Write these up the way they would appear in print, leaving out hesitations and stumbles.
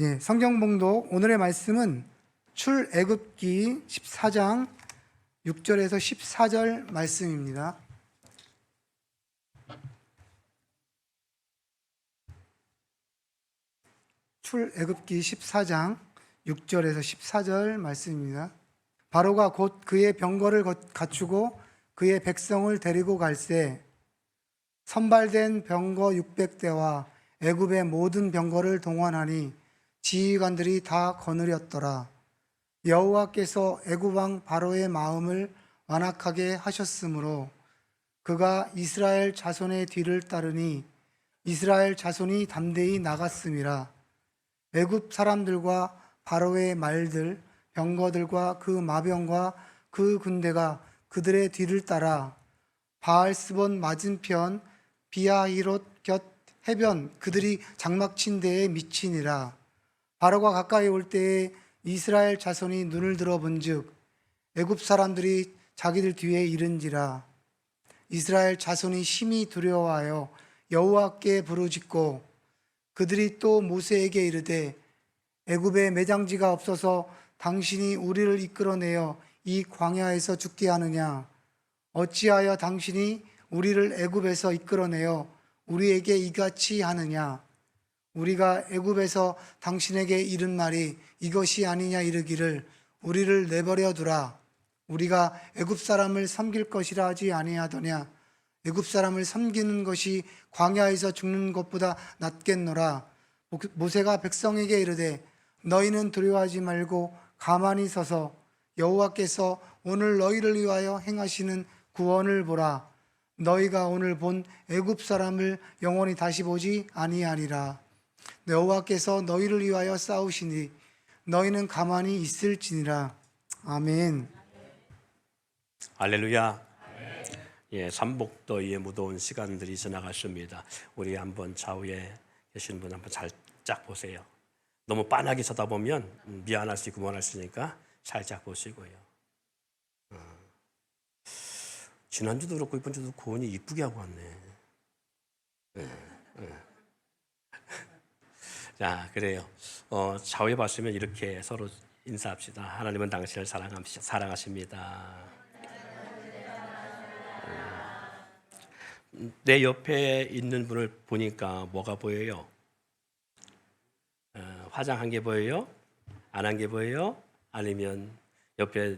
예, 성경 봉독 오늘의 말씀은 출애굽기 14장 6절에서 14절 말씀입니다. 출애굽기 14장 6절에서 14절 말씀입니다. 바로가 곧 그의 병거를 갖추고 그의 백성을 데리고 갈새 선발된 병거 600대와 애굽의 모든 병거를 동원하니 지휘관들이 다 거느렸더라. 여호와께서 애굽 왕 바로의 마음을 완악하게 하셨으므로 그가 이스라엘 자손의 뒤를 따르니 이스라엘 자손이 담대히 나갔음이라. 애굽 사람들과 바로의 말들, 병거들과 그 마병과 그 군대가 그들의 뒤를 따라 바알스본 맞은편 비아히롯 곁 해변 그들이 장막 친 데에 미치니라. 바로가 가까이 올 때에 이스라엘 자손이 눈을 들어 본즉 애굽 사람들이 자기들 뒤에 이른지라. 이스라엘 자손이 심히 두려워하여 여호와께 부르짖고 그들이 또 모세에게 이르되 애굽에 매장지가 없어서 당신이 우리를 이끌어내어 이 광야에서 죽게 하느냐? 어찌하여 당신이 우리를 애굽에서 이끌어내어 우리에게 이같이 하느냐? 우리가 애굽에서 당신에게 이른 말이 이것이 아니냐 이르기를 우리를 내버려 두라. 우리가 애굽 사람을 섬길 것이라 하지 아니하더냐? 애굽 사람을 섬기는 것이 광야에서 죽는 것보다 낫겠노라. 모세가 백성에게 이르되 너희는 두려워하지 말고 가만히 서서 여호와께서 오늘 너희를 위하여 행하시는 구원을 보라. 너희가 오늘 본 애굽 사람을 영원히 다시 보지 아니하리라. 여호와께서 너희를 위하여 싸우시니 너희는 가만히 있을지니라. 아멘. 할렐루야. 예, 삼복더위에 무더운 시간들이 지나갔습니다. 우리 한번 좌우에 계신 분 한번 살짝 보세요. 너무 빤하게 쳐다보면 미안할 수 있고 원할 수 있으니까 살짝 보시고요. 지난주도 그렇고 이번 주도 고은이 이쁘게 하고 왔네. 자, 그래요. 좌우에 봤으면 이렇게 서로 인사합시다. 하나님은 당신을 사랑하십니다. 내 옆에 있는 분을 보니까 뭐가 보여요? 화장한 게 보여요? 안 한 게 보여요? 아니면 옆에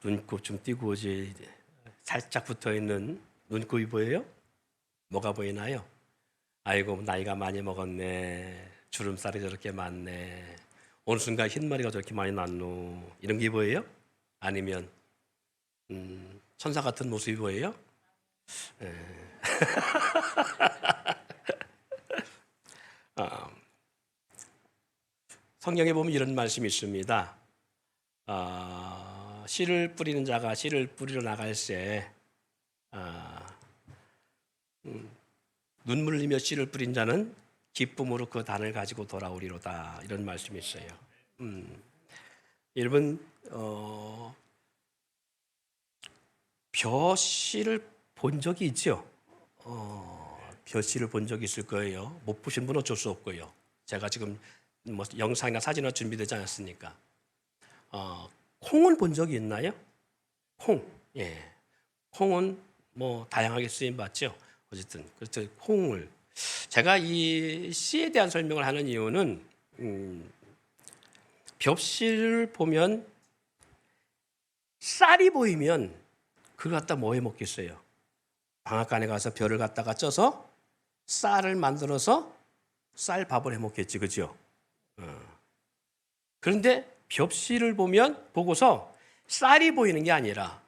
눈곱 좀 띄고 오지 살짝 붙어있는 눈곱이 보여요? 뭐가 보이나요? 아이고 나이가 많이 먹었네. 주름살이 저렇게 많네. 어느 순간 흰머리가 저렇게 많이 났노. 이런 게 보여요? 아니면 천사 같은 모습이 보여요? 성경에 보면 이런 말씀이 있습니다. 씨를 뿌리는 자가 씨를 뿌리러 나갈새 눈물 흘리며 씨를 뿌린 자는 기쁨으로 그 단을 가지고 돌아오리로다. 이런 말씀이 있어요. 여러분 벼씨를 본 적이 있죠? 벼씨를 본 적이 있을 거예요. 못 보신 분은 어쩔 수 없고요. 제가 지금 뭐 영상이나 사진이 준비되지 않았습니까? 콩은 본 적이 있나요? 콩, 예, 콩은 뭐 다양하게 쓰임 받죠. 어쨌든 그래서 콩을 제가 이 씨에 대한 설명을 하는 이유는 벽씨를 보면 쌀이 보이면 그걸 갖다 뭐 해 먹겠어요? 방앗간에 가서 벼를 갖다가 쪄서 쌀을 만들어서 쌀밥을 해 먹겠지, 그죠? 그런데 벽씨를 보고서 쌀이 보이는 게 아니라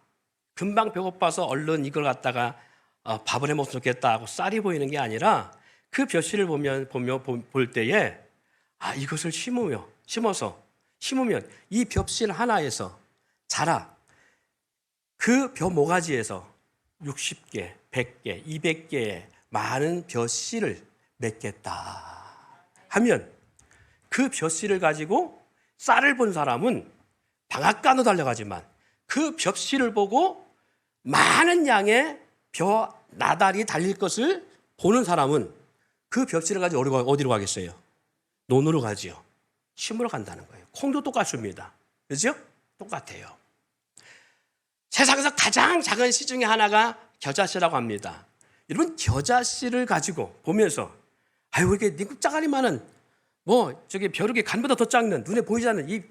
금방 배고파서 얼른 이걸 갖다가 밥을 해 먹으면 좋겠다 하고 쌀이 보이는 게 아니라 그 벽씨를 볼 때에 이것을 심어서 심으면 이 벽실 하나에서 자라. 그 벼 모가지에서 60개, 100개, 200개의 많은 벼씨를 맺겠다 하면 그 벼씨를 가지고 쌀을 본 사람은 방앗간으로 달려가지만 그 벼씨를 보고 많은 양의 벼 나달이 달릴 것을 보는 사람은 그 벼씨를 가지고 어디로 가겠어요? 논으로 가지요. 심으러 간다는 거예요. 콩도 똑같습니다. 그죠? 똑같아요. 세상에서 가장 작은 씨 중에 하나가 겨자씨라고 합니다. 여러분, 겨자씨를 가지고 보면서 아유, 이렇게 니꾹짜가리만은 뭐 저기 벼룩이 간보다 더 작는 눈에 보이지 않는 이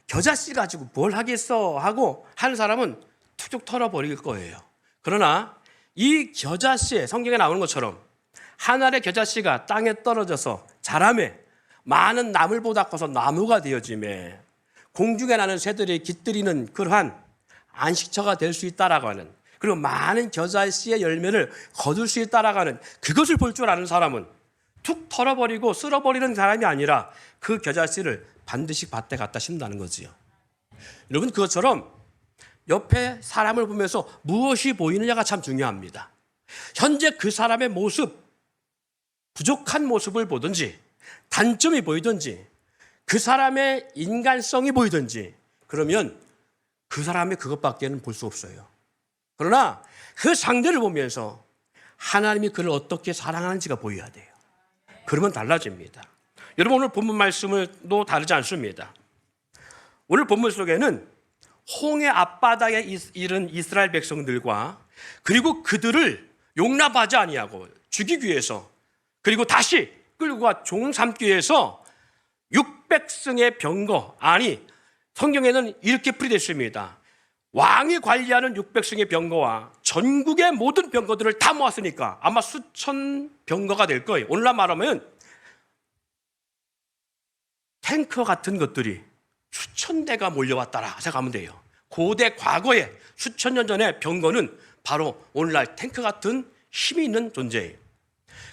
겨자씨 가지고 뭘 하겠어 하고 하는 사람은 툭툭 털어버릴 거예요. 그러나 이 겨자씨에 성경에 나오는 것처럼 한 알의 겨자씨가 땅에 떨어져서 자라매 많은 나물보다 커서 나무가 되어지매 공중에 나는 새들이 깃들이는 그러한 안식처가 될 수 있다라고 하는, 그리고 많은 겨자씨의 열매를 거둘 수 있다라고 하는 그것을 볼 줄 아는 사람은 툭 털어버리고 쓸어버리는 사람이 아니라 그 겨자씨를 반드시 밭에 갖다 심는다는 거지요. 여러분, 그것처럼 옆에 사람을 보면서 무엇이 보이느냐가 참 중요합니다. 현재 그 사람의 모습, 부족한 모습을 보든지 단점이 보이든지 그 사람의 인간성이 보이든지 그러면 그 사람의 그것밖에는 볼 수 없어요. 그러나 그 상대를 보면서 하나님이 그를 어떻게 사랑하는지가 보여야 돼요. 그러면 달라집니다. 여러분, 오늘 본문 말씀도 다르지 않습니다. 오늘 본문 속에는 홍해 앞바다에 이른 이스라엘 백성들과 그리고 그들을 용납하지 아니하고 죽이기 위해서 그리고 다시 끌고 가 종 삼기 위해서 600승의 병거, 아니 성경에는 이렇게 풀이됐습니다. 왕이 관리하는 600승의 병거와 전국의 모든 병거들을 다 모았으니까 아마 수천 병거가 될 거예요. 오늘날 말하면 탱커 같은 것들이 수천 대가 몰려왔다라 생각하면 돼요. 고대 과거에 수천 년 전에 병거는 바로 오늘날 탱크 같은 힘이 있는 존재예요.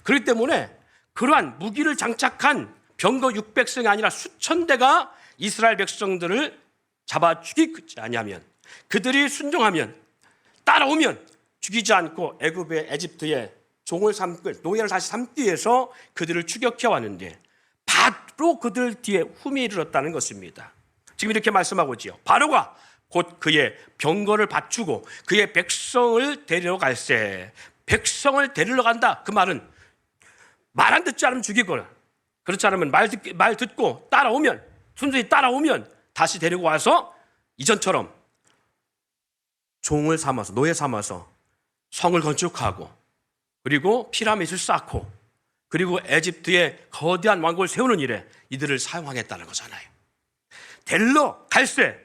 그렇기 때문에 그러한 무기를 장착한 병거 600승이 아니라 수천 대가 이스라엘 백성들을 잡아 죽이지 아니하면, 그들이 순종하면, 따라오면 죽이지 않고 에집트의 종을 삼고 노예를 다시 삼기 위해서 그들을 추격해 왔는데 바로 그들 뒤에 흠이 이르렀다는 것입니다. 지금 이렇게 말씀하고 있지요. 바로가 곧 그의 병거를 갖추고 그의 백성을 데리러 갈새. 백성을 데리러 간다. 그 말은 말 안 듣지 않으면 죽이거나, 그렇지 않으면 말 듣고 따라오면, 순순히 따라오면 다시 데리고 와서 이전처럼 종을 삼아서, 노예 삼아서 성을 건축하고 그리고 피라밋을 쌓고 그리고 에집트의 거대한 왕국을 세우는 일에 이들을 사용하겠다는 거잖아요. 데리러 갈새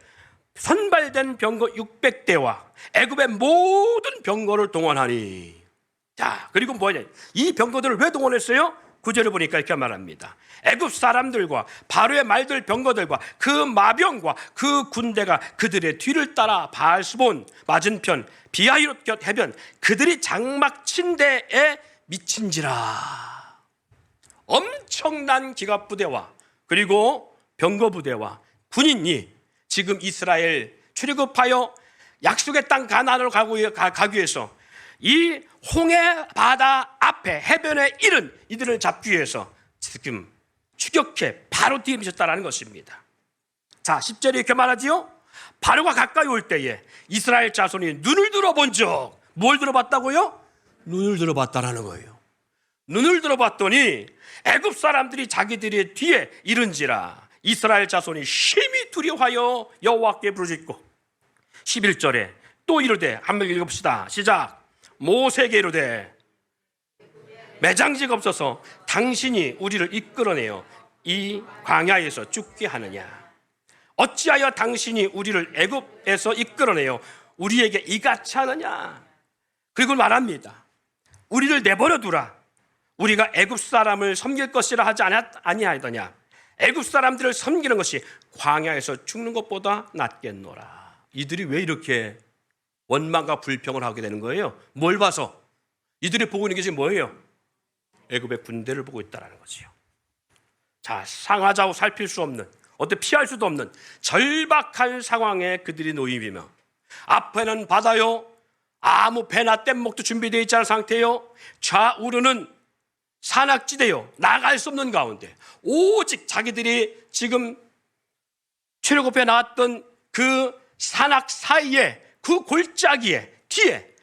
선발된 병거 600대와 애굽의 모든 병거를 동원하니. 자, 그리고 뭐냐? 이 병거들을 왜 동원했어요? 9절을 보니까 이렇게 말합니다. 애굽 사람들과 바로의 말들 병거들과 그 마병과 그 군대가 그들의 뒤를 따라 바알스본 맞은편 비하이롯 곁 해변 그들이 장막 친 데에 미친지라. 엄청난 기갑부대와 그리고 병거부대와 군인이 지금 이스라엘 출애굽하여 약속의 땅 가나안으로 가기 위해서 이 홍해 바다 앞에 해변에 이른 이들을 잡기 위해서 지금 추격해 바로 뒤에 미쳤다라는 것입니다. 자, 10절에 이렇게 말하지요. 바로가 가까이 올 때에 이스라엘 자손이 눈을 들어본 적, 뭘 들어봤다고요? 눈을 들어봤다라는 거예요. 눈을 들어봤더니 애굽 사람들이 자기들의 뒤에 이른지라 이스라엘 자손이 심히 두려워하여 여호와께 부르짖고. 11절에 또 이르되, 한번 읽어봅시다. 시작. 모세에게 이르되 매장지가 없어서 당신이 우리를 이끌어내어 이 광야에서 죽게 하느냐. 어찌하여 당신이 우리를 애굽에서 이끌어내어 우리에게 이같이 하느냐. 그리고 말합니다. 우리를 내버려 두라. 우리가 애굽 사람을 섬길 것이라 하지 아니하더냐. 애굽 사람들을 섬기는 것이 광야에서 죽는 것보다 낫겠노라. 이들이 왜 이렇게 원망과 불평을 하게 되는 거예요? 뭘 봐서? 이들이 보고 있는 게 지금 뭐예요? 애굽의 군대를 보고 있다는 거지요. 자, 상하자고 살필 수 없는, 어떻게 피할 수도 없는 절박한 상황에 그들이 놓이며 앞에는 바다요, 아무 배나 뗏목도 준비되어 있지 않은 상태요, 좌우로는 산악지대요, 나갈 수 없는 가운데 오직 자기들이 지금 출애굽에 나왔던 그 산악 사이에 그 골짜기에 뒤에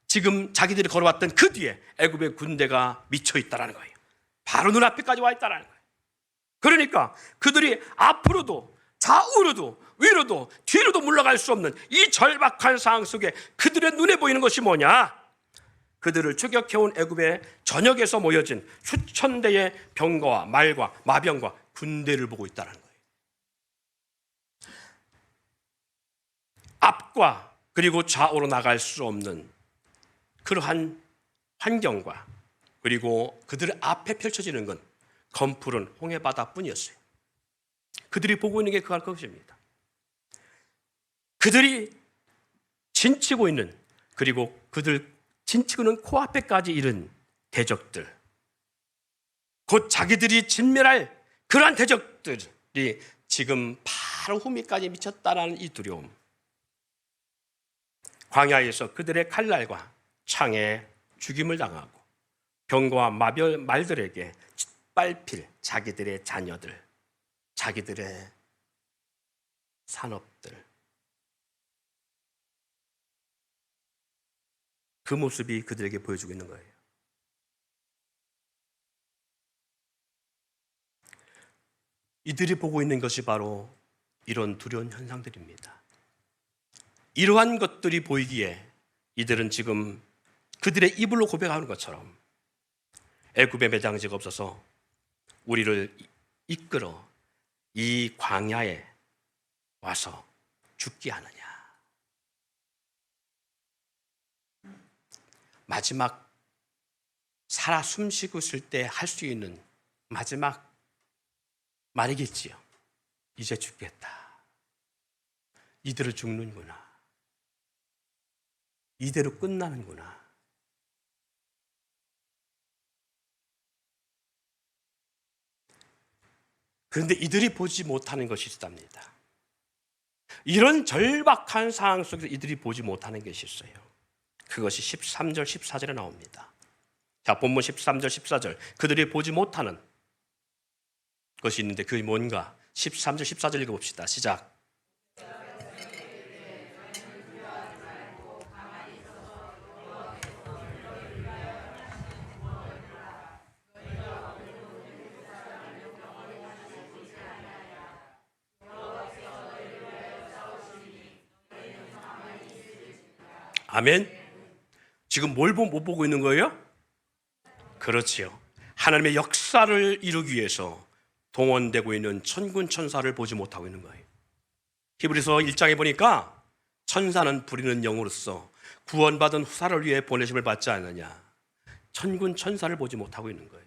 지금 자기들이 걸어왔던 그 뒤에 애굽의 군대가 미쳐 있다라는 거예요. 바로 눈앞에까지 와 있다라는 거예요. 그러니까 그들이 앞으로도 좌우로도 위로도 뒤로도 물러갈 수 없는 이 절박한 상황 속에 그들의 눈에 보이는 것이 뭐냐? 그들을 추격해온 애굽의 전역에서 모여진 수천 대의 병거와 말과 마병과 군대를 보고 있다는 거예요. 앞과 그리고 좌우로 나갈 수 없는 그러한 환경과 그리고 그들 앞에 펼쳐지는 건 검푸른 홍해바다뿐이었어요. 그들이 보고 있는 게 그것입니다. 그들이 진치고 있는, 그리고 그들 진치고는 코앞에까지 이른 대적들, 곧 자기들이 진멸할 그러한 대적들이 지금 바로 후미까지 미쳤다라는 이 두려움, 광야에서 그들의 칼날과 창에 죽임을 당하고 병거와 말들에게 짓밟힐 자기들의 자녀들, 자기들의 산업들, 그 모습이 그들에게 보여주고 있는 거예요. 이들이 보고 있는 것이 바로 이런 두려운 현상들입니다. 이러한 것들이 보이기에 이들은 지금 그들의 입으로 고백하는 것처럼 애굽에 매장지가 없어서 우리를 이끌어 이 광야에 와서 죽게 하느냐. 마지막 살아 숨쉬고 있을 때 할 수 있는 마지막 말이겠지요. 이제 죽겠다. 이대로 죽는구나. 이대로 끝나는구나. 그런데 이들이 보지 못하는 것이 있답니다. 이런 절박한 상황 속에서 이들이 보지 못하는 것이 있어요. 그것이 13절, 14절에 나옵니다. 자, 본문 13절, 14절. 그들이 보지 못하는 것이 있는데 그게 뭔가? 13절, 14절 읽어봅시다. 시작. 아멘. 지금 뭘 못 보고 있는 거예요? 그렇지요. 하나님의 역사를 이루기 위해서 동원되고 있는 천군 천사를 보지 못하고 있는 거예요. 히브리서 1장에 보니까 천사는 부리는 영으로서 구원받은 후사를 위해 보내심을 받지 않느냐. 천군 천사를 보지 못하고 있는 거예요.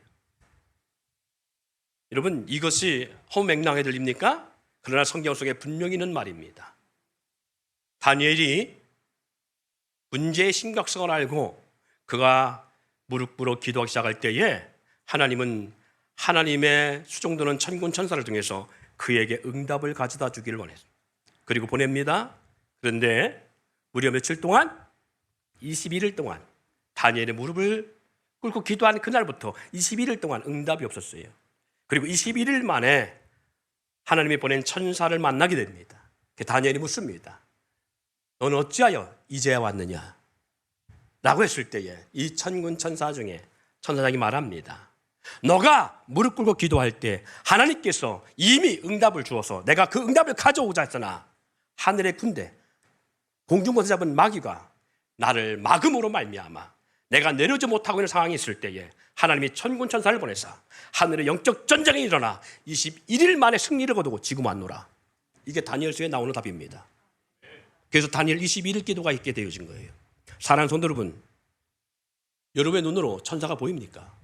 여러분, 이것이 허무맹랑해 들립니까? 그러나 성경 속에 분명히 있는 말입니다. 다니엘이 문제의 심각성을 알고 그가 무릎 꿇어 기도하기 시작할 때에 하나님은 하나님의 수종드는 천군 천사를 통해서 그에게 응답을 가져다 주기를 원했습니다. 그리고 보냅니다. 그런데 무려 며칠 동안? 21일 동안 다니엘의 무릎을 꿇고 기도한 그날부터 21일 동안 응답이 없었어요. 그리고 21일 만에 하나님이 보낸 천사를 만나게 됩니다. 다니엘이 묻습니다. 너는 어찌하여 이제야 왔느냐? 라고 했을 때에 이 천군 천사 중에 천사장이 말합니다. 너가 무릎 꿇고 기도할 때 하나님께서 이미 응답을 주어서 내가 그 응답을 가져오자 했으나 하늘의 군대, 공중권세 잡은 마귀가 나를 막음으로 말미암아 내가 내려오지 못하고 있는 상황이 있을 때에 하나님이 천군 천사를 보내사 하늘의 영적 전쟁이 일어나 21일 만에 승리를 거두고 지금 왔노라. 이게 다니엘서에 나오는 답입니다. 그래서 다니엘 21일 기도가 있게 되어진 거예요. 사랑하는 성도 여러분, 여러분의 눈으로 천사가 보입니까?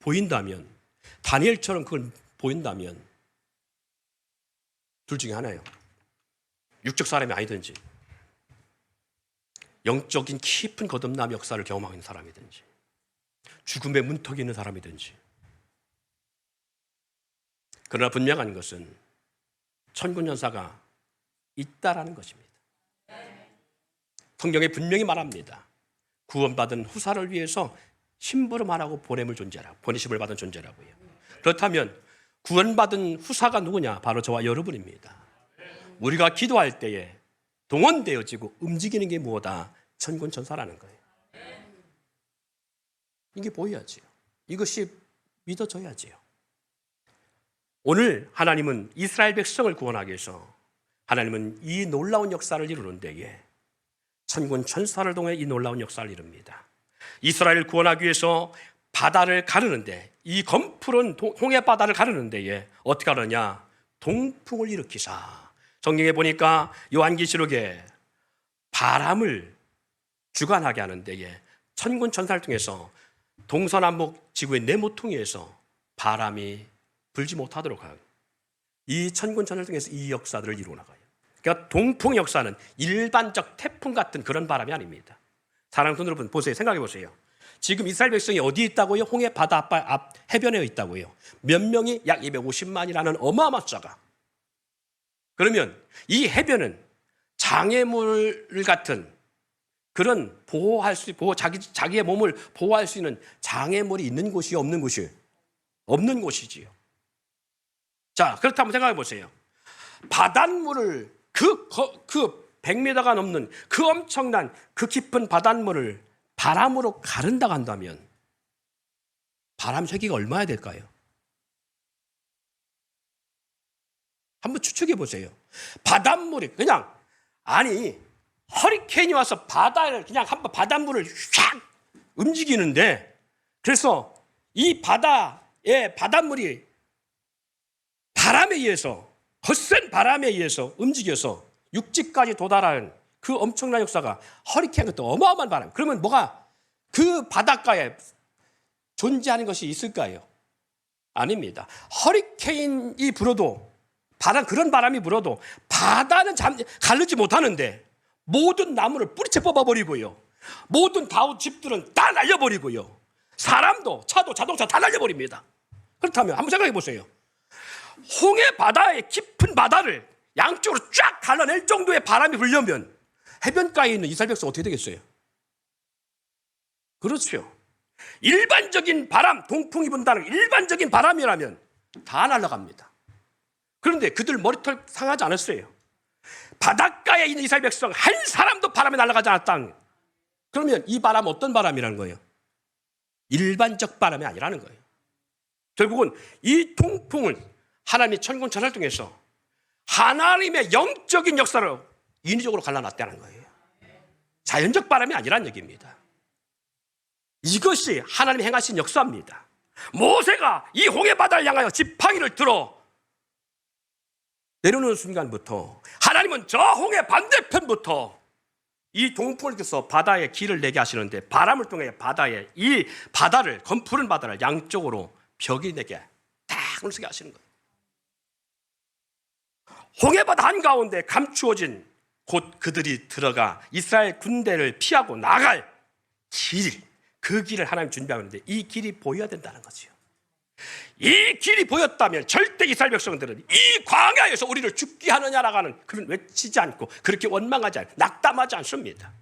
보인다면, 다니엘처럼 그걸 보인다면 둘 중에 하나예요. 육적 사람이 아니든지 영적인 깊은 거듭남 역사를 경험하고 있는 사람이든지 죽음의 문턱에 있는 사람이든지. 그러나 분명한 것은 천군천사가 있다라는 것입니다. 성경에 분명히 말합니다. 구원받은 후사를 위해서 심부름하라고 보내심을 받은 존재라고요. 그렇다면 구원받은 후사가 누구냐? 바로 저와 여러분입니다. 우리가 기도할 때에 동원되어지고 움직이는 게 무엇이다? 천군천사라는 거예요. 이게 보여야지요. 이것이 믿어져야지요. 오늘 하나님은 이스라엘 백성을 구원하기 위해서 하나님은 이 놀라운 역사를 이루는 데에 천군 천사를 통해 이 놀라운 역사를 이룹니다. 이스라엘을 구원하기 위해서 바다를 가르는데, 이 검푸른 홍해 바다를 가르는 데에 어떻게 하느냐? 동풍을 일으키사. 성경에 보니까 요한계시록에 바람을 주관하게 하는 데에 천군 천사를 통해서 동서남북 지구의 네 모퉁이에서 바람이 불지 못하도록 하는, 이 천군 천사를 통해서 이 역사들을 이루어 나가요. 그러니까 동풍 역사는 일반적 태풍 같은 그런 바람이 아닙니다. 사랑하는 성도 여러분, 보세요. 생각해 보세요. 지금 이스라엘 백성이 어디 있다고요? 홍해 바다 앞 해변에 있다고요. 몇 명이? 약 250만이라는 어마어마한 숫자가. 그러면 이 해변은 장애물 같은 그런 자기의 몸을 보호할 수 있는 장애물이 있는 곳이 없는 곳이? 없는 곳이지요. 자, 그렇다면 생각해 보세요. 바닷물을 그 100m가 넘는 그 엄청난 그 깊은 바닷물을 바람으로 가른다고 한다면 바람 세기가 얼마나 될까요? 한번 추측해 보세요. 바닷물이 그냥, 아니 허리케인이 와서 바다를 그냥 한번 바닷물을 샥 움직이는데, 그래서 이 바다의 바닷물이 바람에 의해서, 거센 바람에 의해서 움직여서 육지까지 도달하는 그 엄청난 역사가, 허리케인 같은 어마어마한 바람. 그러면 뭐가 그 바닷가에 존재하는 것이 있을까요? 아닙니다. 허리케인이 불어도, 그런 바람이 불어도 바다는 가르지 못하는데 모든 나무를 뿌리채 뽑아버리고요, 모든 집들은 다 날려버리고요, 사람도, 차도, 자동차 다 날려버립니다. 그렇다면 한번 생각해 보세요. 홍해 바다의 깊은 바다를 양쪽으로 쫙 갈라낼 정도의 바람이 불려면 해변가에 있는 이스라엘 백성 어떻게 되겠어요? 그렇죠. 일반적인 바람, 동풍이 분다는 일반적인 바람이라면 다 날아갑니다. 그런데 그들 머리털 상하지 않았어요. 바닷가에 있는 이스라엘 백성 한 사람도 바람에 날아가지 않았다. 그러면 이 바람 어떤 바람이라는 거예요? 일반적 바람이 아니라는 거예요. 결국은 이 동풍을 하나님이 천군 천사를 통해서 하나님의 영적인 역사로 인위적으로 갈라놨다는 거예요. 자연적 바람이 아니라는 얘기입니다. 이것이 하나님이 행하신 역사입니다. 모세가 이 홍해 바다를 향하여 지팡이를 들어 내려오는 순간부터 하나님은 저 홍해 반대편부터 이 동풍을 통해서 바다에 길을 내게 하시는데, 바람을 통해 바다에 이 바다를, 검푸른 바다를 양쪽으로 벽이 내게 딱 물쓰게 하시는 거예요. 홍해바다 한가운데 감추어진 곳, 그들이 들어가 이스라엘 군대를 피하고 나갈 길, 그 길을 하나님 준비하는데 이 길이 보여야 된다는 거죠. 이 길이 보였다면 절대 이스라엘 백성들은 이 광야에서 우리를 죽게 하느냐라고 하는 그런 외치지 않고, 그렇게 원망하지 않고 낙담하지 않습니다.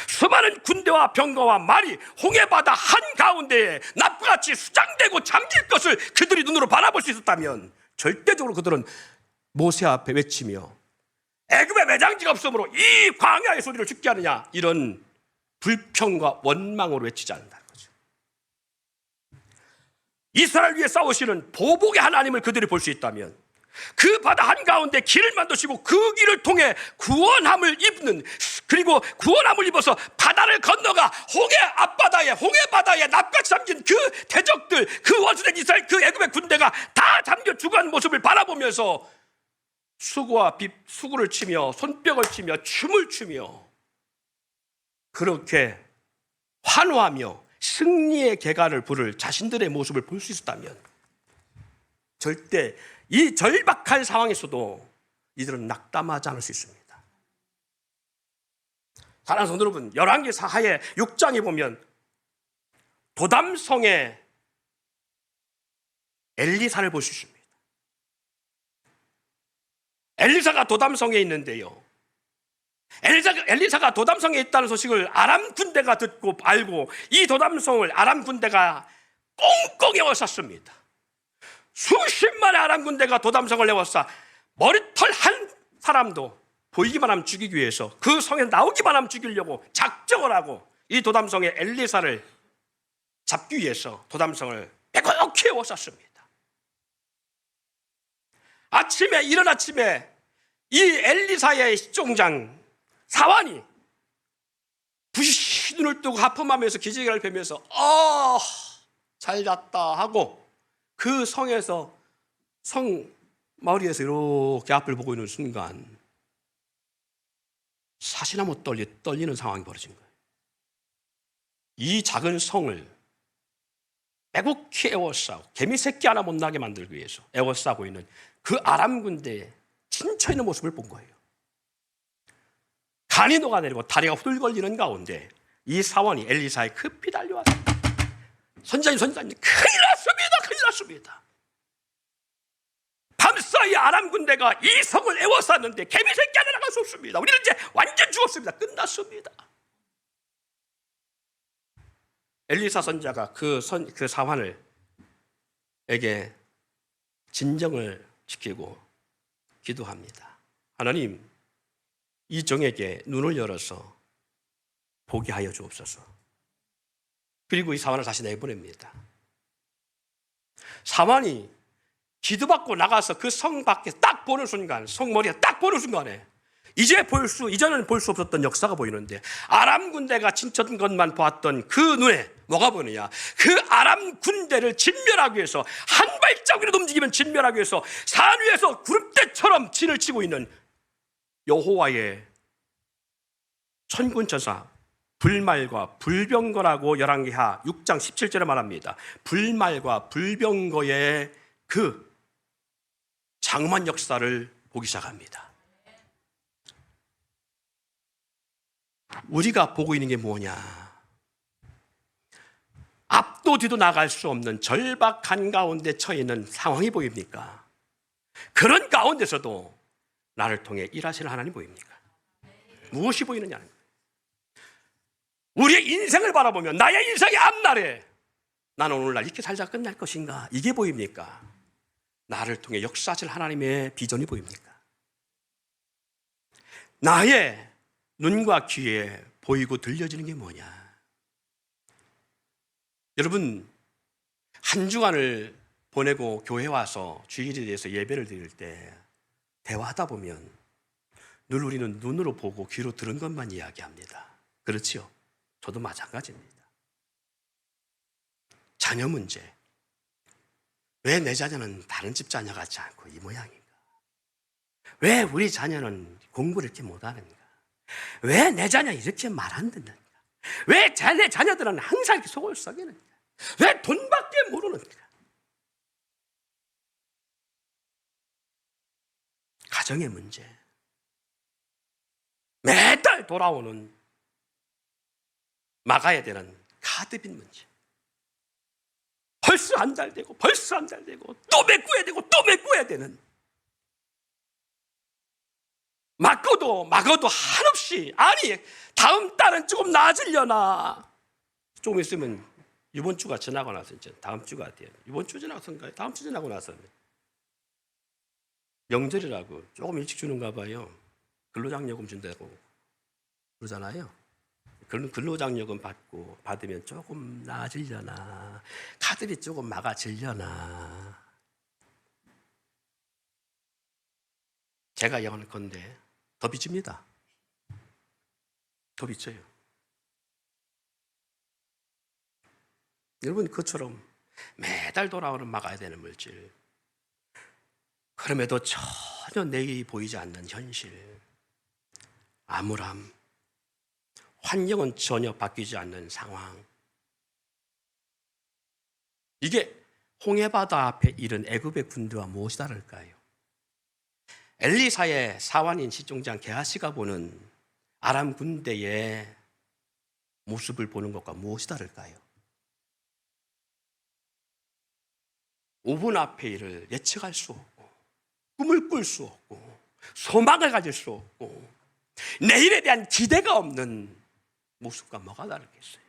수많은 군대와 병거와 말이 홍해바다 한가운데에 납부같이 수장되고 잠길 것을 그들이 눈으로 바라볼 수 있었다면 절대적으로 그들은 모세 앞에 외치며 애굽에 매장지가 없으므로 이 광야에서 우리를 죽게 하느냐, 이런 불평과 원망으로 외치지 않는다는 거죠. 이스라엘 위에 싸우시는 보복의 하나님을 그들이 볼 수 있다면 그 바다 한가운데 길을 만드시고 그 길을 통해 구원함을 입는, 그리고 구원함을 입어서 바다를 건너가 홍해 앞바다에, 홍해 바다에 납같이 잠긴 그 대적들, 그 원수된 이스라엘, 그 애굽의 군대가 다 잠겨 죽어가는 모습을 바라보면서 수구를 치며 손뼉을 치며 춤을 추며 그렇게 환호하며 승리의 개가를 부를 자신들의 모습을 볼 수 있었다면 절대 이 절박한 상황에서도 이들은 낙담하지 않을 수 있습니다. 사랑하는 성도 여러분, 열왕기 사하의 6장에 보면 도담성의 엘리사를 볼 수 있습니다. 엘리사가 도담성에 있는데요, 엘리사가 도담성에 있다는 소식을 아람 군대가 듣고 알고 이 도담성을 아람 군대가 꽁꽁 에워쌌습니다. 수십만의 아람 군대가 도담성을 에워싸 머리털 한 사람도 보이기만 하면 죽이기 위해서, 그 성에 나오기만 하면 죽이려고 작정을 하고 이 도담성에 엘리사를 잡기 위해서 도담성을 빼곡히 에워쌌습니다. 아침에 이른 아침에 이 엘리사의 시종장 사환이 부시 눈을 뜨고 하품하면서 기지개를 펴면서 잘 잤다 하고 그 성에서 성 마을에서 이렇게 앞을 보고 있는 순간 사시나무 떨리는 상황이 벌어진 거예요. 이 작은 성을 빼곡히 에워싸고 개미 새끼 하나 못 나게 만들기 위해서 에워싸고 있는 그 아람 군대의 진처 있는 모습을 본 거예요. 간이 녹아내리고 다리가 후들 걸리는 가운데 이 사원이 엘리사에 급히 달려와서 선자님 큰일 났습니다. 밤사이 아람 군대가 이 성을 에워쌌는데 개미 새끼 하나 나갈 수 없습니다. 우리는 이제 완전 죽었습니다. 끝났습니다. 엘리사 선자가 그 사환을 에게 진정을 시키고 기도합니다. 하나님, 이 종에게 눈을 열어서 보게 하여 주옵소서. 그리고 이 사환을 다시 내보냅니다. 사환이 기도받고 나가서 그 성 밖에 딱 보는 순간, 성머리에 딱 보는 순간에 이전에는 볼 수 없었던 역사가 보이는데 아람 군대가 진쳤던 것만 보았던 그 눈에 뭐가 보이느냐? 그 아람 군대를 진멸하기 위해서 한 발짝이라도 움직이면 진멸하기 위해서 산 위에서 구름대처럼 진을 치고 있는 여호와의 천군천사 불말과 불병거라고 열왕기하 6장 17절에 말합니다. 불말과 불병거의 그 장엄한 역사를 보기 시작합니다. 우리가 보고 있는 게 뭐냐? 앞도 뒤도 나갈 수 없는 절박 한가운데 처해 있는 상황이 보입니까? 그런 가운데서도 나를 통해 일하시는 하나님 보입니까? 무엇이 보이느냐는 거예요. 우리의 인생을 바라보면 나의 인생의 앞날에 나는 오늘날 이렇게 살다 끝날 것인가? 이게 보입니까? 나를 통해 역사하실 하나님의 비전이 보입니까? 나의 눈과 귀에 보이고 들려지는 게 뭐냐? 여러분, 한 주간을 보내고 교회 와서 주일에 대해서 예배를 드릴 때 대화하다 보면 늘 우리는 눈으로 보고 귀로 들은 것만 이야기합니다. 그렇지요? 저도 마찬가지입니다. 자녀 문제. 왜 내 자녀는 다른 집 자녀 같지 않고 이 모양인가? 왜 우리 자녀는 공부를 이렇게 못하는가? 왜 내 자녀 이렇게 말 안 듣는가? 왜 내 자녀들은 항상 이렇게 속을 썩이는가? 왜 돈밖에 모르는가? 가정의 문제. 매달 돌아오는 막아야 되는 카드빚 문제. 벌써 한 달 되고 또 메꿔야 되고 또 메꿔야 되는, 막어도 한없이, 아니 다음 달은 조금 나아지려나, 조금 있으면 이번 주가 지나고 나서 이제 다음 주가 돼요. 이번 주 지나서인가요? 다음 주 지나고 나서 명절이라고 조금 일찍 주는가 봐요. 근로장려금 준다고 그러잖아요. 그런 근로장려금 받으면 조금 나아지려나, 카드비 조금 막아지려나. 제가 예언컨대 더 빚집니다. 더 빚져요. 여러분, 그처럼 매달 돌아오는 막아야 되는 물질, 그럼에도 전혀 내일이 보이지 않는 현실, 암울함, 환경은 전혀 바뀌지 않는 상황. 이게 홍해바다 앞에 이른 애굽의 군대와 무엇이 다를까요? 엘리사의 사환인 시종장 게하시가 보는 아람 군대의 모습을 보는 것과 무엇이 다를까요? 5분 앞의 일을 예측할 수 없고, 꿈을 꿀 수 없고, 소망을 가질 수 없고, 내일에 대한 기대가 없는 모습과 뭐가 다르겠어요?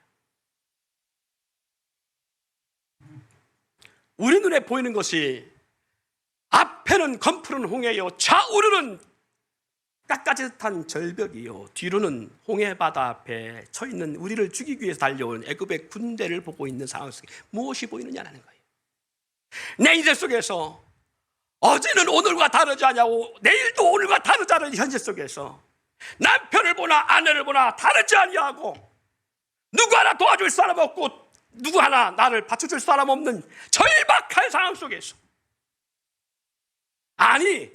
우리 눈에 보이는 것이 앞에는 검푸른 홍해요, 좌우로는 깎아짓한 절벽이요, 뒤로는 홍해바다 앞에 쳐 있는 우리를 죽이기 위해서 달려온 애굽의 군대를 보고 있는 상황 속에 무엇이 보이느냐는 거예요. 내 인생 속에서 어제는 오늘과 다르지 않냐고, 내일도 오늘과 다르지 않은 현재 속에서 남편을 보나 아내를 보나 다르지 아니하고, 누구 하나 도와줄 사람 없고 누구 하나 나를 받쳐줄 사람 없는 절박한 상황 속에서, 아니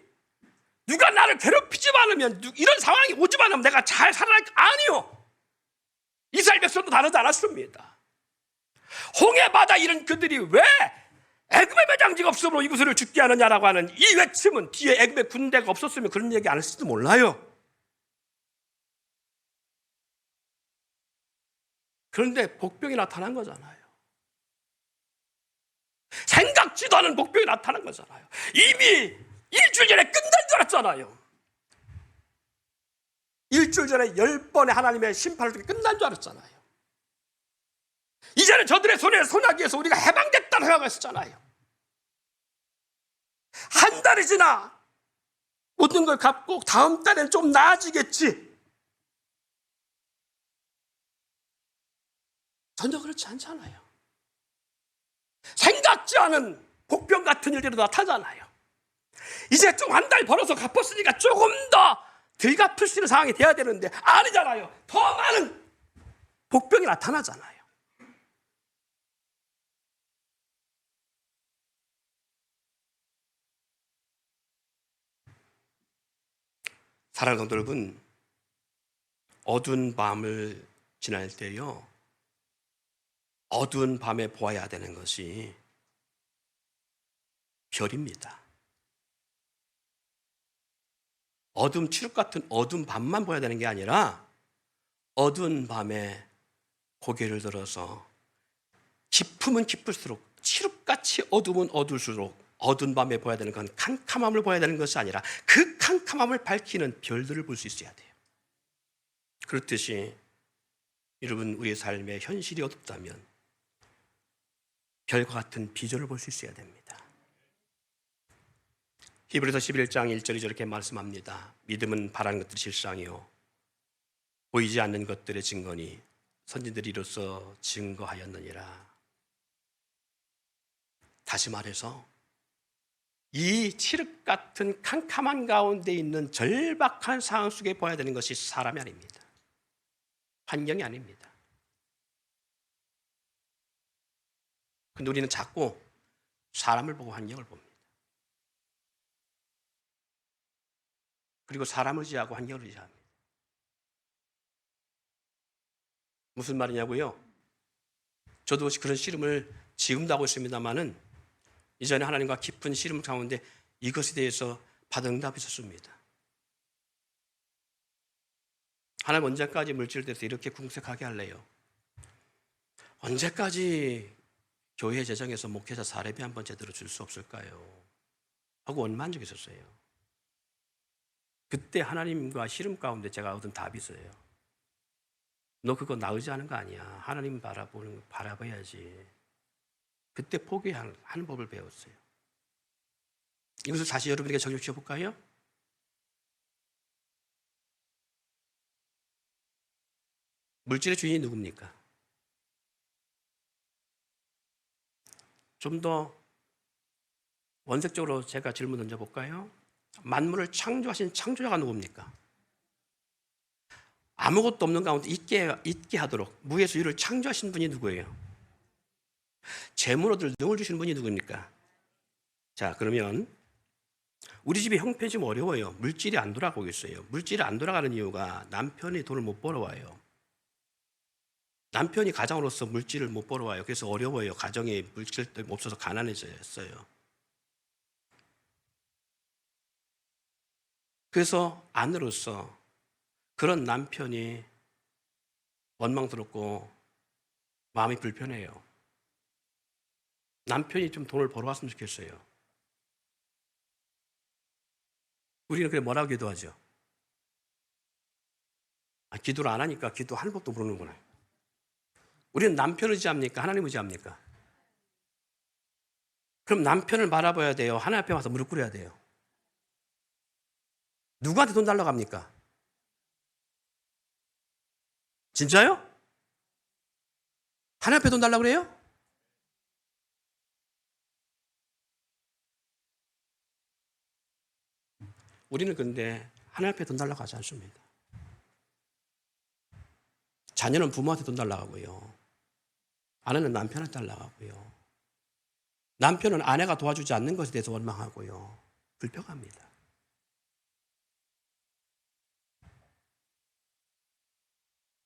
누가 나를 괴롭히지 않으면, 이런 상황이 오지 않으면 내가 잘 살아날 거 아니요. 이스라엘 백성도 다르지 않았습니다. 홍해바다 이런 그들이 왜 애굽의 매장지가 없으므로 이곳을 죽게 하느냐라고 하는 이 외침은 뒤에 애굽의 군대가 없었으면 그런 얘기 안 했을지도 몰라요. 그런데 복병이 나타난 거잖아요. 생각지도 않은 복병이 나타난 거잖아요. 이미 일주일 전에 끝난 줄 알았잖아요. 일주일 전에 10번의 하나님의 심판을 통해 끝난 줄 알았잖아요. 이제는 저들의 손에 손아귀에서 우리가 해방됐다는 생각했었잖아요. 한 달이 지나 모든 걸 갚고 다음 달엔 좀 나아지겠지. 전혀 그렇지 않잖아요. 생각지 않은 복병 같은 일들이 나타나잖아요. 이제 좀 한 달 벌어서 갚았으니까 조금 더 덜 갚을 수 있는 상황이 돼야 되는데 아니잖아요. 더 많은 복병이 나타나잖아요. 사랑하는 성도 여러분, 어두운 밤을 지날 때요, 어두운 밤에 보아야 되는 것이 별입니다. 어둠 칠흑 같은 어두운 밤만 보아야 되는 게 아니라 어두운 밤에 고개를 들어서 깊으면 깊을수록, 칠흑같이 어두우면 어두울수록 어두운 밤에 보아야 되는 건 캄캄함을 보아야 되는 것이 아니라 그 캄캄함을 밝히는 별들을 볼 수 있어야 돼요. 그렇듯이 여러분, 우리의 삶의 현실이 어둡다면 별과 같은 비전을 볼 수 있어야 됩니다. 히브리서 11장 1절이 저렇게 말씀합니다. 믿음은 바라는 것들이 실상이요 보이지 않는 것들의 증거니 선지들이 이로써 증거하였느니라. 다시 말해서 이 칠흑 같은 캄캄한 가운데 있는 절박한 상황 속에 보아야 되는 것이 사람이 아닙니다. 환경이 아닙니다. 근데 우리는 자꾸 사람을 보고 환경을 봅니다. 그리고 사람을 의지하고 환경을 의지합니다. 무슨 말이냐고요? 저도 그런 씨름을 지금도 하고 있습니다만은 이전에 하나님과 깊은 씨름 가운데 이것에 대해서 받은 응답이 있었습니다. 하나님 언제까지 물질에 대해서 이렇게 궁색하게 할래요? 언제까지 교회 재정에서 목회자 사례비 한번 제대로 줄 수 없을까요? 하고 원망한 적이 있었어요. 그때 하나님과 씨름 가운데 제가 얻은 답이 있어요. 너 그거 나 의지하는 거 아니야. 하나님 바라봐야지. 그때 포기하는 법을 배웠어요. 이것을 다시 여러분에게 적용시켜 볼까요? 물질의 주인이 누굽니까? 좀 더 원색적으로 제가 질문 던져볼까요? 만물을 창조하신 창조자가 누굽니까? 아무것도 없는 가운데 있게 하도록 무에서 유를 창조하신 분이 누구예요? 재물 얻을 능을 주시는 분이 누굽니까? 자, 그러면 우리 집이 형편이 어려워요. 물질이 안 돌아가고 있어요. 물질이 안 돌아가는 이유가 남편이 돈을 못 벌어와요. 남편이 가장으로서 물질을 못 벌어와요. 그래서 어려워요. 가정에 물질 때문에 없어서 가난해졌어요. 그래서 아내로서 그런 남편이 원망스럽고 마음이 불편해요. 남편이 좀 돈을 벌어왔으면 좋겠어요. 우리는 그래 뭐라고 기도하죠? 기도를 안 하니까 기도하는 법도 모르는구나. 우리는 남편을 의지합니까? 하나님 의지합니까? 그럼 남편을 바라봐야 돼요? 하나님 앞에 와서 무릎 꿇어야 돼요? 누구한테 돈 달라고 합니까? 진짜요? 하나님 앞에 돈 달라고 그래요? 우리는 근데 하나님 앞에 돈 달라고 하지 않습니다. 자녀는 부모한테 돈 달라고 하고요. 아내는 남편한테 달라고 하고요. 남편은 아내가 도와주지 않는 것에 대해서 원망하고요. 불평합니다.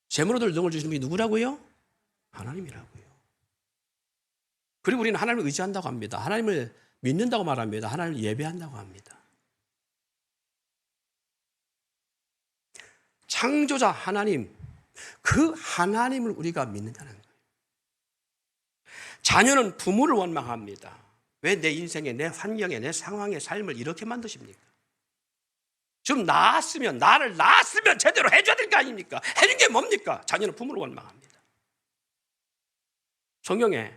재물을 능을 주시는 분이 누구라고요? 하나님이라고요. 그리고 우리는 하나님을 의지한다고 합니다. 하나님을 믿는다고 말합니다. 하나님을 예배한다고 합니다. 창조자 하나님, 그 하나님을 우리가 믿는다는 거예요. 자녀는 부모를 원망합니다. 왜 내 인생에, 내 환경에, 내 상황에 삶을 이렇게 만드십니까? 좀 나를 낳았으면 제대로 해줘야 될 거 아닙니까? 해준 게 뭡니까? 자녀는 부모를 원망합니다. 성경에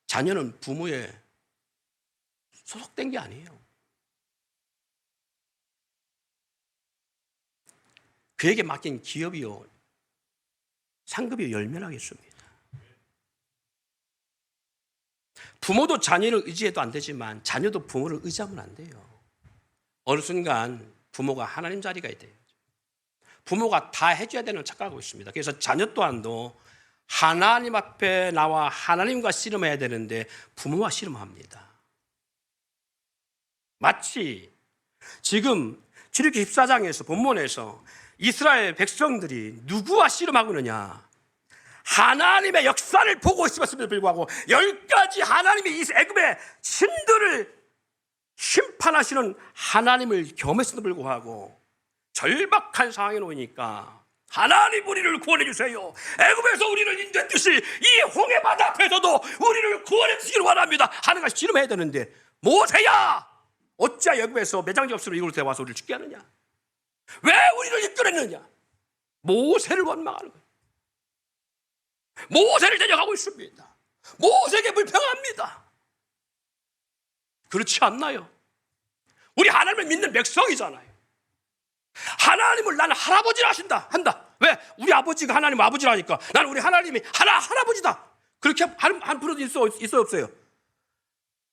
자녀는 부모에 소속된 게 아니에요. 그에게 맡긴 기업이요, 상급이 열면하겠습니다. 부모도 자녀를 의지해도 안 되지만 자녀도 부모를 의지하면 안 돼요. 어느 순간 부모가 하나님 자리가 돼요. 부모가 다 해줘야 되는 착각하고 있습니다. 그래서 자녀 또한도 하나님 앞에 나와 하나님과 씨름해야 되는데 부모와 씨름합니다. 마치 지금 출애굽기 14장에서 본문에서 이스라엘 백성들이 누구와 씨름하고 있느냐? 하나님의 역사를 보고 있었음에도 불구하고 10가지 하나님의 이 애굽의 신들을 심판하시는 하나님을 겸했음에도 불구하고 절박한 상황에 놓이니까 하나님 우리를 구원해 주세요. 애굽에서 우리를 인도했듯이 이 홍해 바다 앞에서도 우리를 구원해 주시기를 원합니다. 하나님과 씨름해야 되는데 모세야 어찌하여 애굽에서 매장지 없으로 이곳에 와서 우리를 죽게 하느냐? 왜 우리를 이끌었느냐? 모세를 원망하는 거예요. 모세를 대적하고 있습니다. 모세에게 불평합니다. 그렇지 않나요? 우리 하나님을 믿는 백성이잖아요. 하나님을 나는 할아버지라 한다. 왜? 우리 아버지가 하나님 아버지라니까. 나는 우리 하나님이 할아버지다. 그렇게 한 분도 있어요 없어요?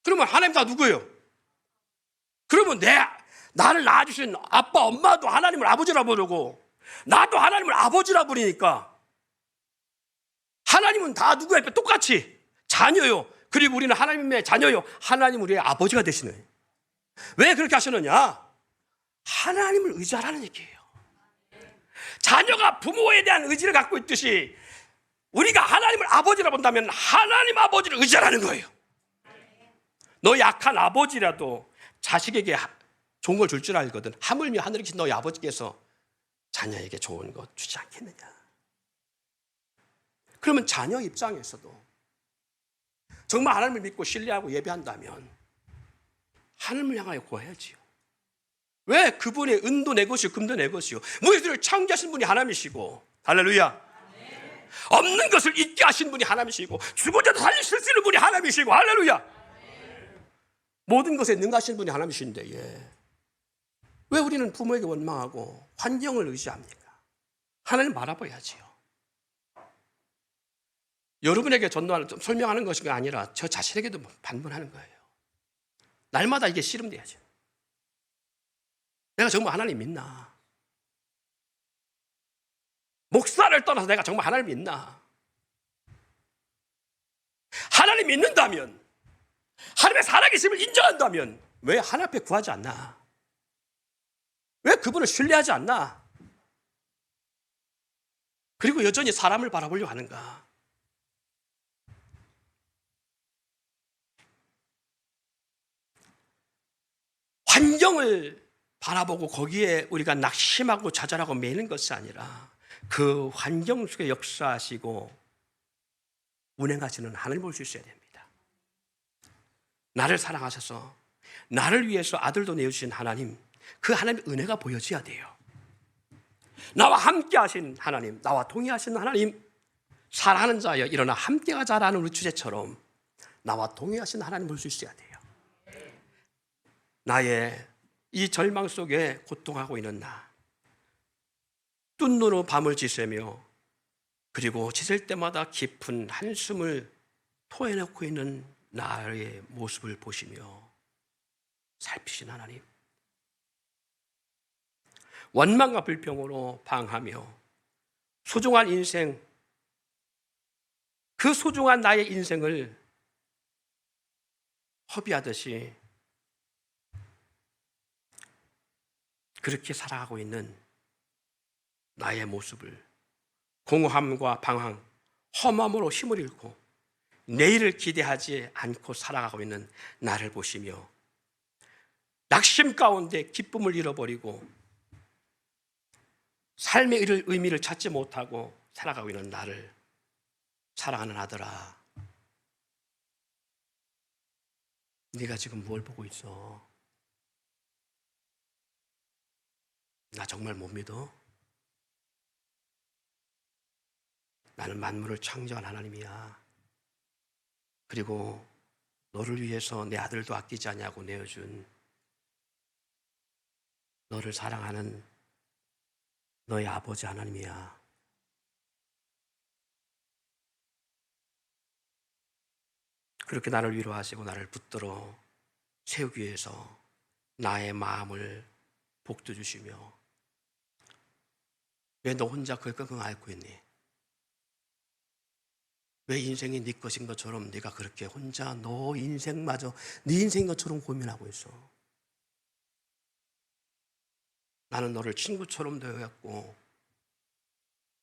그러면 하나님 다 누구예요? 그러면 나를 낳아주신 아빠 엄마도 하나님을 아버지라 부르고 나도 하나님을 아버지라 부르니까 하나님은 다 누구 옆에 똑같이 자녀요. 그리고 우리는 하나님의 자녀요. 하나님 우리의 아버지가 되시는. 왜 그렇게 하시느냐? 하나님을 의지하라는 얘기예요. 자녀가 부모에 대한 의지를 갖고 있듯이 우리가 하나님을 아버지라 본다면 하나님 아버지를 의지하라는 거예요. 너 약한 아버지라도 자식에게 좋은 걸 줄 알거든. 하물며 하늘에 계신 너희 아버지께서 자녀에게 좋은 것 주지 않겠느냐? 그러면 자녀 입장에서도 정말 하나님을 믿고 신뢰하고 예배한다면 하나님을 향하여 구해야지요. 왜? 그분의 은도 내 것이요 금도 내 것이요 무엇을 창조하신 분이 하나님이시고 할렐루야. 없는 것을 있게 하신 분이 하나님이시고 죽은 자도 살리실 수 있는 분이 하나님이시고 할렐루야. 모든 것에 능하신 분이 하나님이신데 왜 우리는 부모에게 원망하고 환경을 의지합니까? 하나님 바라봐야지요. 여러분에게 설명하는 것이 아니라 저 자신에게도 반문하는 거예요. 날마다 이게 씨름돼야죠. 내가 정말 하나님 믿나? 목사를 떠나서 내가 정말 하나님 믿나? 하나님 믿는다면, 하나님의 살아계심을 인정한다면 왜 하나님 앞에 구하지 않나? 왜 그분을 신뢰하지 않나? 그리고 여전히 사람을 바라보려고 하는가? 환경을 바라보고 거기에 우리가 낙심하고 좌절하고 매는 것이 아니라 그 환경 속에 역사하시고 운행하시는 하나님을 볼 수 있어야 됩니다. 나를 사랑하셔서 나를 위해서 아들도 내어주신 하나님, 그 하나님의 은혜가 보여져야 돼요. 나와 함께 하신 하나님, 나와 동의하신 하나님, 사랑하는 자여 일어나 함께 가자라는 우리 주제처럼 나와 동의하신 하나님 볼 수 있어야 돼요. 나의 이 절망 속에 고통하고 있는 나, 뜬 눈으로 밤을 지새며 그리고 지샐 때마다 깊은 한숨을 토해놓고 있는 나의 모습을 보시며 살피신 하나님, 원망과 불평으로 방하며 소중한 인생, 그 소중한 나의 인생을 허비하듯이 그렇게 살아가고 있는 나의 모습을 공허함과 방황, 험함으로 힘을 잃고 내일을 기대하지 않고 살아가고 있는 나를 보시며 낙심 가운데 기쁨을 잃어버리고 삶의 의미를 찾지 못하고 살아가고 있는 나를 사랑하는 아들아, 네가 지금 뭘 보고 있어? 나 정말 못 믿어? 나는 만물을 창조한 하나님이야. 그리고 너를 위해서 내 아들도 아끼지 않냐고 내어준 너를 사랑하는 너의 아버지 하나님이야. 그렇게 나를 위로하시고 나를 붙들어 세우기 위해서 나의 마음을 복도 주시며 왜 너 혼자 그걸 끙끙 앓고 있니? 왜 인생이 네 것인 것처럼 네가 그렇게 혼자 너 인생마저 네 인생인 것처럼 고민하고 있어? 나는 너를 친구처럼 대했고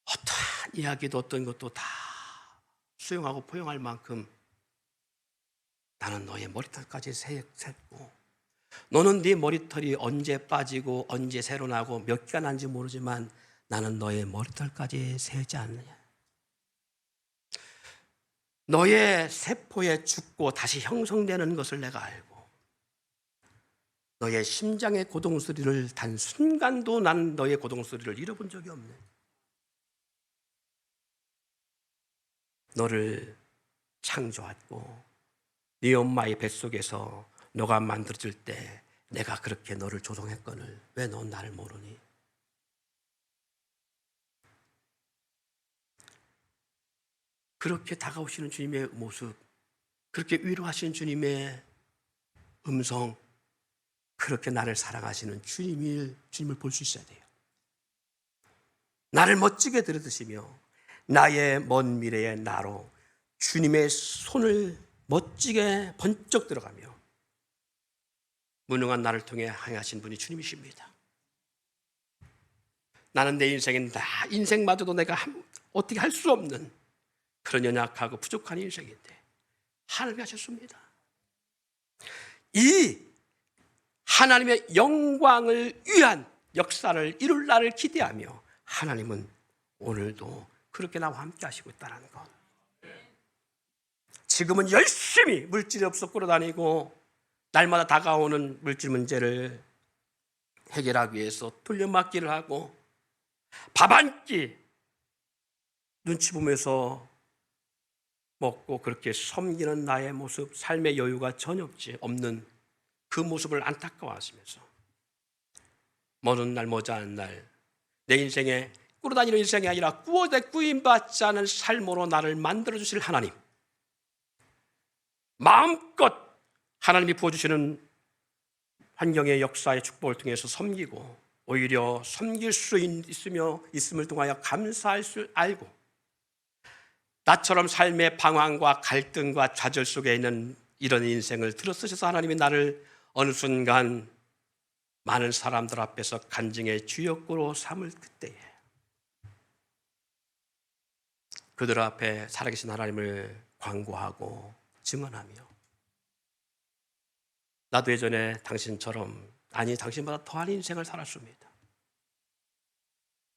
어떠한 이야기도 어떤 것도 다 수용하고 포용할 만큼 나는 너의 머리털까지 샜고 너는 네 머리털이 언제 빠지고 언제 새로 나고 몇 개가 난지 모르지만 나는 너의 머리털까지 세지 않느냐. 너의 세포에 죽고 다시 형성되는 것을 내가 알고 너의 심장의 고동소리를 단 순간도 난 너의 고동소리를 잃어본 적이 없네. 너를 창조했고 네 엄마의 뱃속에서 너가 만들어질 때 내가 그렇게 너를 조성했거늘 왜 넌 나를 모르니? 그렇게 다가오시는 주님의 모습, 그렇게 위로하시는 주님의 음성, 그렇게 나를 사랑하시는 주님을 볼 수 있어야 돼요. 나를 멋지게 들여드시며 나의 먼 미래의 나로 주님의 손을 멋지게 번쩍 들어가며 무능한 나를 통해 행하신 분이 주님이십니다. 나는 내 인생은 다 인생마저도 내가 어떻게 할 수 없는 그런 연약하고 부족한 인생인데 하나님이 하셨습니다. 이 하나님의 영광을 위한 역사를 이룰 날을 기대하며 하나님은 오늘도 그렇게 나와 함께 하시고 있다는 것. 지금은 열심히 물질이 없어 끌어다니고 날마다 다가오는 물질 문제를 해결하기 위해서 돌려막기를 하고 밥 한 끼 눈치 보면서 먹고 그렇게 섬기는 나의 모습, 삶의 여유가 전혀 없는 그 모습을 안타까워하시면서 먼 날 머지않은 날 내 인생에 끌어다니는 인생이 아니라 구임받지 않은 삶으로 나를 만들어주실 하나님, 마음껏 하나님이 부어주시는 환경의 역사의 축복을 통해서 섬기고 오히려 섬길 수 있음을 통하여 감사할 줄 알고 나처럼 삶의 방황과 갈등과 좌절 속에 있는 이런 인생을 들어쓰셔서 하나님이 나를 어느 순간 많은 사람들 앞에서 간증의 주역으로 삼을 그때에 그들 앞에 살아계신 하나님을 광고하고 증언하며 나도 예전에 당신처럼 아니 당신보다 더한 인생을 살았습니다.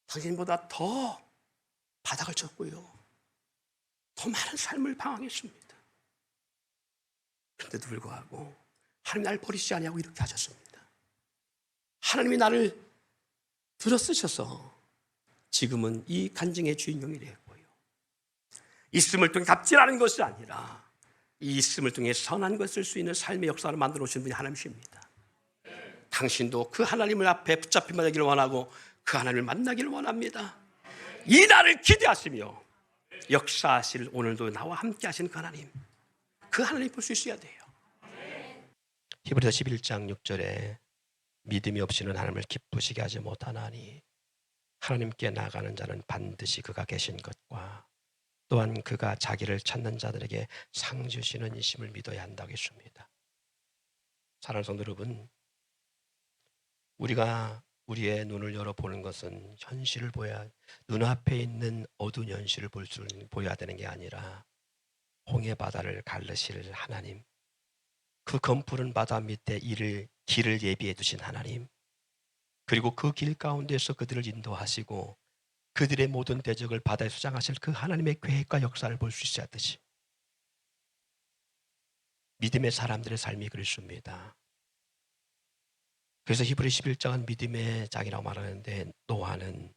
당신보다 더 바닥을 쳤고요. 더 많은 삶을 방황했습니다. 그런데도 불구하고 하나님 나를 버리시지 않냐고 이렇게 하셨습니다. 하나님이 나를 들어쓰셔서 지금은 이 간증의 주인공이 되었고요. 있음을 통해 갑질하는 것이 아니라 이 있음을 통해 선한 것을 쓸 수 있는 삶의 역사를 만들어 오신 분이 하나님이십니다. 당신도 그 하나님을 앞에 붙잡힌 되기를 원하고 그 하나님을 만나기를 원합니다. 이 날을 기대하시며 역사하실 오늘도 나와 함께 하신 그 하나님 볼 수 있어야 돼요. 히브리서 11장 6절에 믿음이 없이는 하나님을 기쁘시게 하지 못하나니 하나님께 나아가는 자는 반드시 그가 계신 것과 또한 그가 자기를 찾는 자들에게 상 주시는 이심을 믿어야 한다고 했습니다. 사랑하는 성도 여러분, 우리가 우리의 눈을 열어보는 것은 현실을 눈앞에 있는 어두운 현실을 보여야 되는 게 아니라 홍해 바다를 가르실 하나님, 그 검푸른 바다 밑에 길을 예비해 두신 하나님, 그리고 그 길 가운데서 그들을 인도하시고 그들의 모든 대적을 바다에 수장하실 그 하나님의 계획과 역사를 볼 수 있어야 하듯이 믿음의 사람들의 삶이 그렇습니다. 그래서 히브리 11장은 믿음의 장이라고 말하는데, 노아는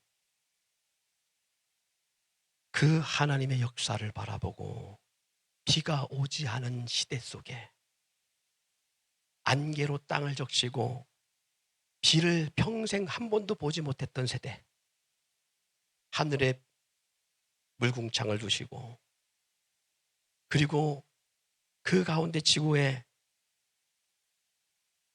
그 하나님의 역사를 바라보고 비가 오지 않은 시대 속에 안개로 땅을 적시고 비를 평생 한 번도 보지 못했던 세대, 하늘에 물궁창을 두시고 그리고 그 가운데 지구에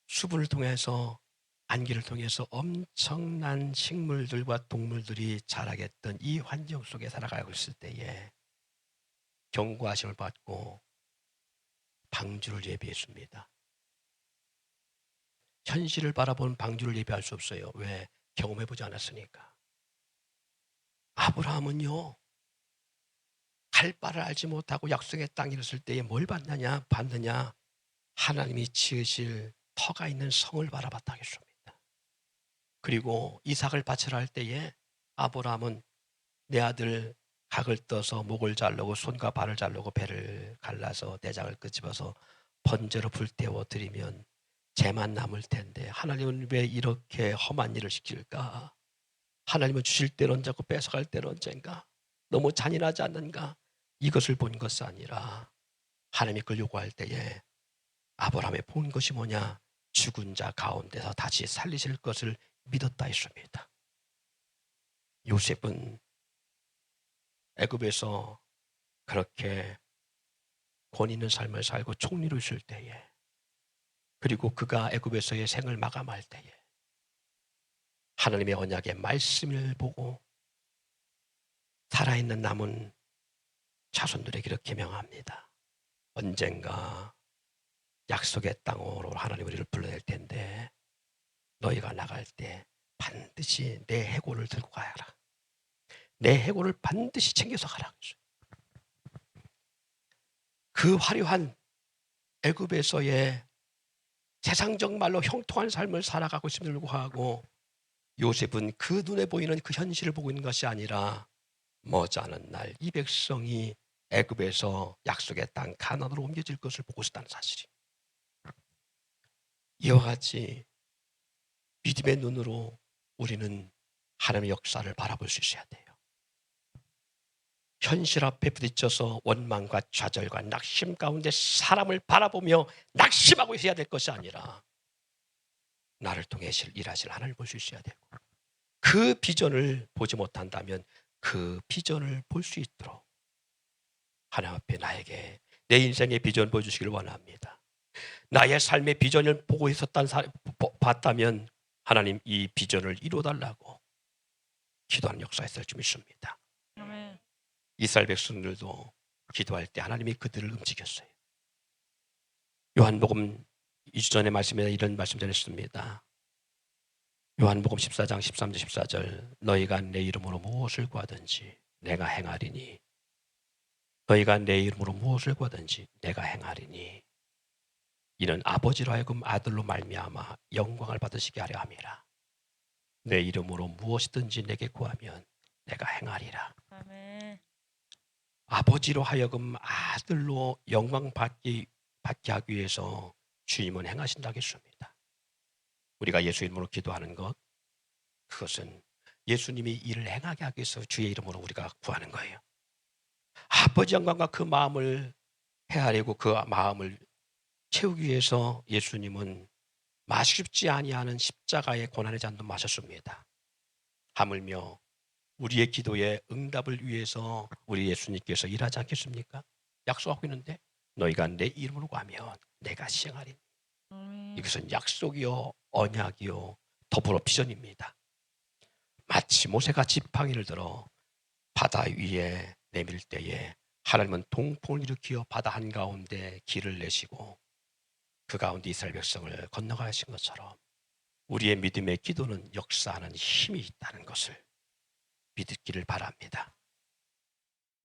수분을 통해서, 안개를 통해서 엄청난 식물들과 동물들이 자라겠던 이 환경 속에 살아가고 있을 때에 경고하심을 받고 방주를 예비했습니다. 현실을 바라보는 방주를 예비할 수 없어요. 왜? 경험해보지 않았으니까. 아브라함은요, 갈 바를 알지 못하고 약속의 땅에 이르렀을 때에 뭘 봤느냐? 하나님이 지으실 터가 있는 성을 바라봤다 하겠습니다. 그리고 이삭을 바치라 할 때에 아브라함은 내 아들 각을 떠서 목을 자르고 손과 발을 자르고 배를 갈라서 내장을 끄집어서 번제로 불태워 드리면 재만 남을 텐데 하나님은 왜 이렇게 험한 일을 시킬까? 하나님은 주실 때는 언제고 뺏어갈 때는 언젠가? 너무 잔인하지 않는가? 이것을 본 것이 아니라 하나님이 그걸 요구할 때에 아브라함이 본 것이 뭐냐? 죽은 자 가운데서 다시 살리실 것을 믿었다 했습니다. 요셉은 애굽에서 그렇게 권 있는 삶을 살고 총리로 있을 때에, 그리고 그가 애굽에서의 생을 마감할 때에 하나님의 언약의 말씀을 보고 살아있는 남은 자손들에게 이렇게 명합니다. 언젠가 약속의 땅으로 하나님 우리를 불러낼 텐데 너희가 나갈 때 반드시 내 해골을 들고 가야라. 내 해골을 반드시 챙겨서 가라. 그 화려한 애굽에서의 세상적 말로 형통한 삶을 살아가고 있음에도 불구하고 요셉은 그 눈에 보이는 그 현실을 보고 있는 것이 아니라 머지않은 날 이 백성이 애굽에서 약속의 땅 가나안으로 옮겨질 것을 보고 있었다는 사실이, 이와 같이 믿음의 눈으로 우리는 하나님의 역사를 바라볼 수 있어야 돼요. 현실 앞에 부딪혀서 원망과 좌절과 낙심 가운데 사람을 바라보며 낙심하고 있어야 될 것이 아니라 나를 통해 일하실 하나님을 볼 수 있어야 되고, 그 비전을 보지 못한다면 그 비전을 볼 수 있도록 하나님 앞에 나에게 내 인생의 비전 보여주시길 원합니다. 나의 삶의 비전을 보고 봤다면 하나님 이 비전을 이루어달라고 기도하는 역사가 있을 줄 믿습니다. 이스라엘 백성들도 기도할 때 하나님이 그들을 움직였어요. 요한복음 2주 전에 말씀에 이런 말씀 전했습니다. 요한복음 14장 13절 14절 너희가 내 이름으로 무엇을 구하든지 내가 행하리니, 너희가 내 이름으로 무엇을 구하든지 내가 행하리니 이는 아버지로 하여금 아들로 말미암아 영광을 받으시게 하려 함이라. 내 이름으로 무엇이든지 내게 구하면 내가 행하리라. 아멘. 아버지로 하여금 아들로 영광 받게 하기 위해서 주님은 행하신다고 했습니다. 우리가 예수 이름으로 기도하는 것, 그것은 예수님이 일을 행하게 하기 위해서 주의 이름으로 우리가 구하는 거예요. 아버지 영광과 그 마음을 헤아리고 그 마음을 채우기 위해서 예수님은 마시고 싶지 아니하는 십자가의 고난의 잔도 마셨습니다. 하물며 우리의 기도에 응답을 위해서 우리 예수님께서 일하지 않겠습니까? 약속하고 있는데 너희가 내 이름으로 가면 내가 시행하리니. 이것은 약속이요 언약이요 더불어 비전입니다. 마치 모세가 지팡이를 들어 바다 위에 내밀 때에 하나님은 동풍을 일으키어 바다 한가운데 길을 내시고 그 가운데 이스라엘 백성을 건너가신 것처럼 우리의 믿음의 기도는 역사하는 힘이 있다는 것을 믿기를 바랍니다.